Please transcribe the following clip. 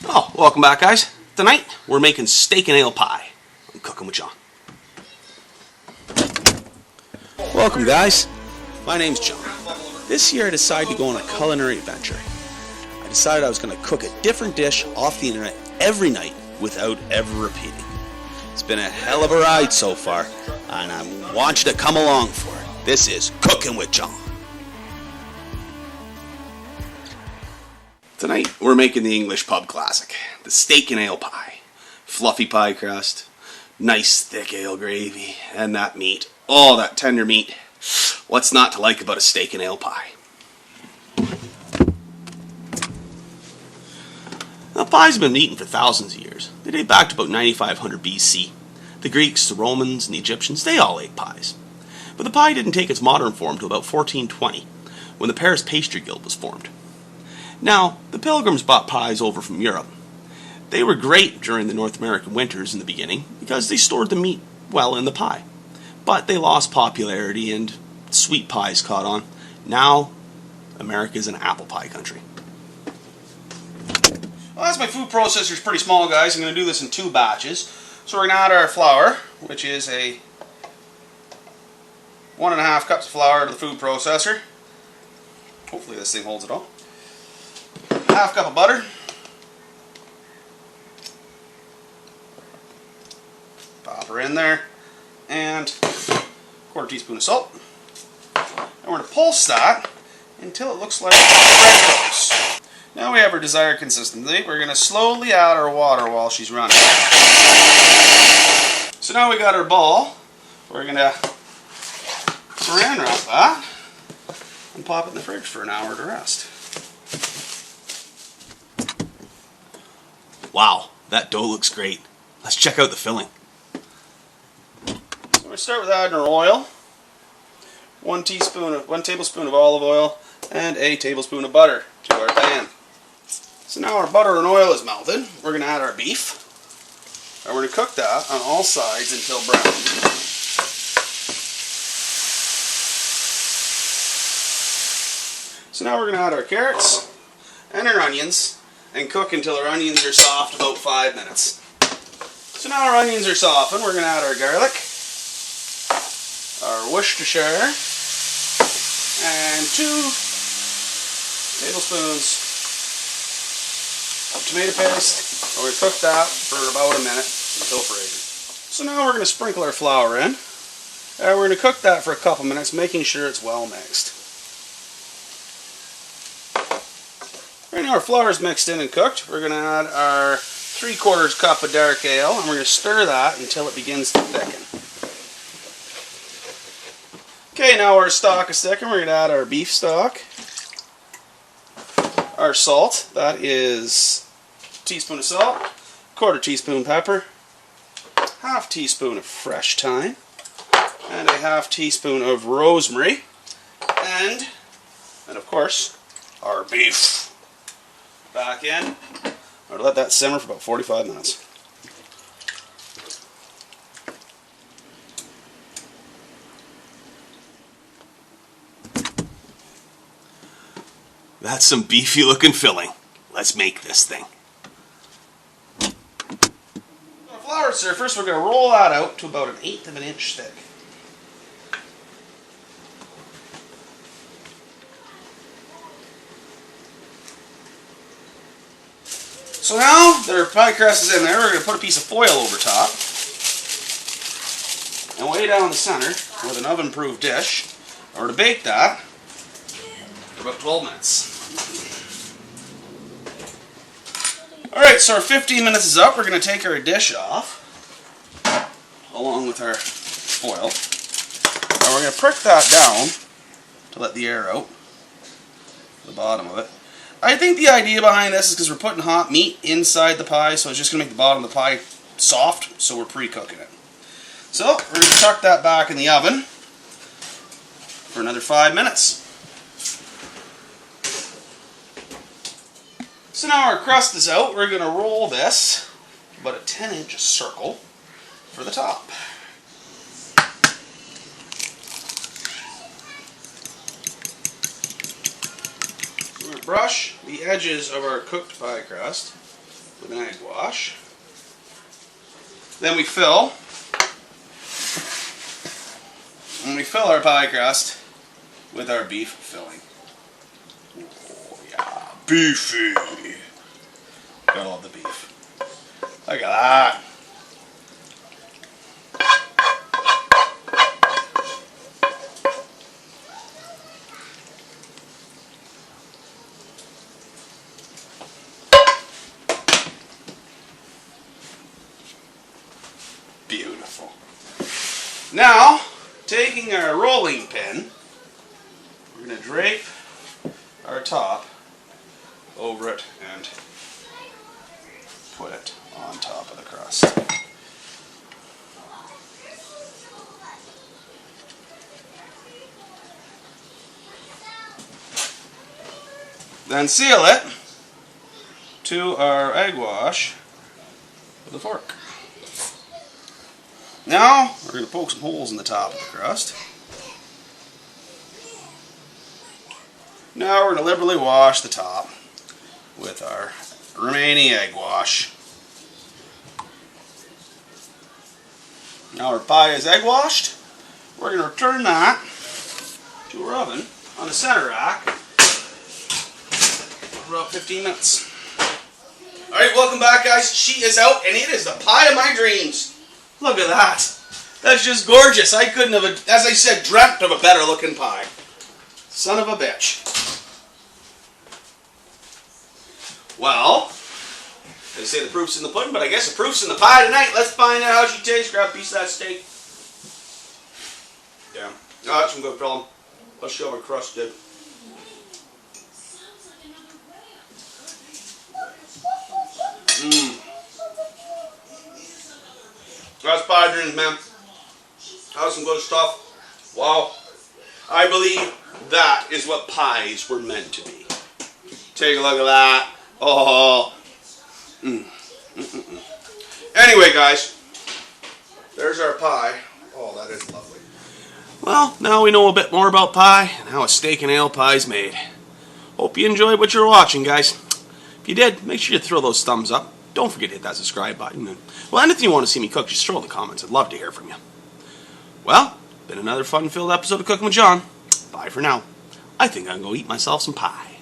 Oh, welcome back, guys. Tonight, we're making steak and ale pie. I'm Cooking with Jon. Welcome, guys. My name's Jon. This year, I decided to go on a culinary adventure. I decided I was going to cook a different dish off the internet every night without ever repeating. It's been a hell of a ride so far, and I want you to come along for it. This is Cooking with Jon. Tonight, we're making the English pub classic, the steak and ale pie. Fluffy pie crust, nice thick ale gravy, and that meat. Oh, that tender meat. What's not to like about a steak and ale pie? Now, pies have been eaten for thousands of years. They date back to about 9500 BC. The Greeks, the Romans, and the Egyptians, they all ate pies. But the pie didn't take its modern form till about 1420, when the Paris Pastry Guild was formed. Now, the Pilgrims brought pies over from Europe. They were great during the North American winters in the beginning because they stored the meat well in the pie. But they lost popularity and sweet pies caught on. Now, America is an apple pie country. Well, as my food processor is pretty small, guys, I'm going to do this in 2 batches. So we're going to add our flour, which is a 1.5 cups of flour to the food processor. Hopefully this thing holds it all. 1/2 cup of butter. Pop her in there. And 1/4 teaspoon of salt. And we're going to pulse that until it looks like bread toast. Now we have our desired consistency. We're going to slowly add our water while she's running. So now we got our ball. We're going to saran wrap that and pop it in the fridge for an hour to rest. Wow, that dough looks great. Let's check out the filling. So we're going to start with adding our oil. 1 tablespoon of olive oil and a tablespoon of butter to our pan. So now our butter and oil is melted. We're going to add our beef. And we're going to cook that on all sides until brown. So now we're going to add our carrots and our onions and cook until our onions are soft, about 5 minutes. So now our onions are softened, we're going to add our garlic, our Worcestershire, and 2 tablespoons of tomato paste. We're going to cook that for about a minute until fragrant. So now we're going to sprinkle our flour in, and we're going to cook that for a couple minutes, making sure it's well mixed. Right now our flour is mixed in and cooked. We're going to add our 3/4 cup of dark ale, and we're going to stir that until it begins to thicken. Okay, now our stock is thickened. We're going to add our beef stock, our salt. That is a teaspoon of salt, 1/4 teaspoon pepper, 1/2 teaspoon of fresh thyme, and a 1/2 teaspoon of rosemary, and of course our beef. Back in. I'm going to let that simmer for about 45 minutes. That's some beefy looking filling. Let's make this thing. On a flour surface, we're going to roll that out to about 1/8 of an inch thick. So now that our pie crust is in there, we're going to put a piece of foil over top. And way down the center, with an oven-proof dish, and we're to bake that for about 12 minutes. Alright, so our 15 minutes is up. We're going to take our dish off, along with our foil. And we're going to prick that down to let the air out, the bottom of it. I think the idea behind this is because we're putting hot meat inside the pie, so it's just going to make the bottom of the pie soft, so we're pre-cooking it. So, we're going to tuck that back in the oven for another 5 minutes. So now our crust is out, we're going to roll this about a 10-inch circle for the top. We're going to brush the edges of our cooked pie crust with an egg wash. Then we fill our pie crust with our beef filling. Oh yeah, beefy. Gotta love the beef. Look at that. Beautiful. Now, taking our rolling pin, we're going to drape our top over it and put it on top of the crust. Then seal it to our egg wash with a fork. Now, we're going to poke some holes in the top of the crust. Now we're going to liberally wash the top with our remaining egg wash. Now our pie is egg washed. We're going to return that to our oven on the center rack for about 15 minutes. Alright, welcome back guys. She is out and it is the pie of my dreams. Look at that. That's just gorgeous. I couldn't have, as I said, dreamt of a better looking pie. Son of a bitch. Well, they say the proof's in the pudding, but I guess the proof's in the pie tonight. Let's find out how she tastes. Grab a piece of that steak. Damn. Oh, that's some good film. Let's show her crusted. Mmm. That's pie dreams, man. That's some good stuff. Wow. I believe that is what pies were meant to be. Take a look at that. Oh. Anyway, guys. There's our pie. Oh, that is lovely. Well, now we know a bit more about pie and how a steak and ale pie is made. Hope you enjoyed what you're watching, guys. If you did, make sure you throw those thumbs up. Don't forget to hit that subscribe button. Well, anything you want to see me cook, just throw in the comments. I'd love to hear from you. Well, been another fun-filled episode of Cooking with Jon. Bye for now. I think I'm going to eat myself some pie.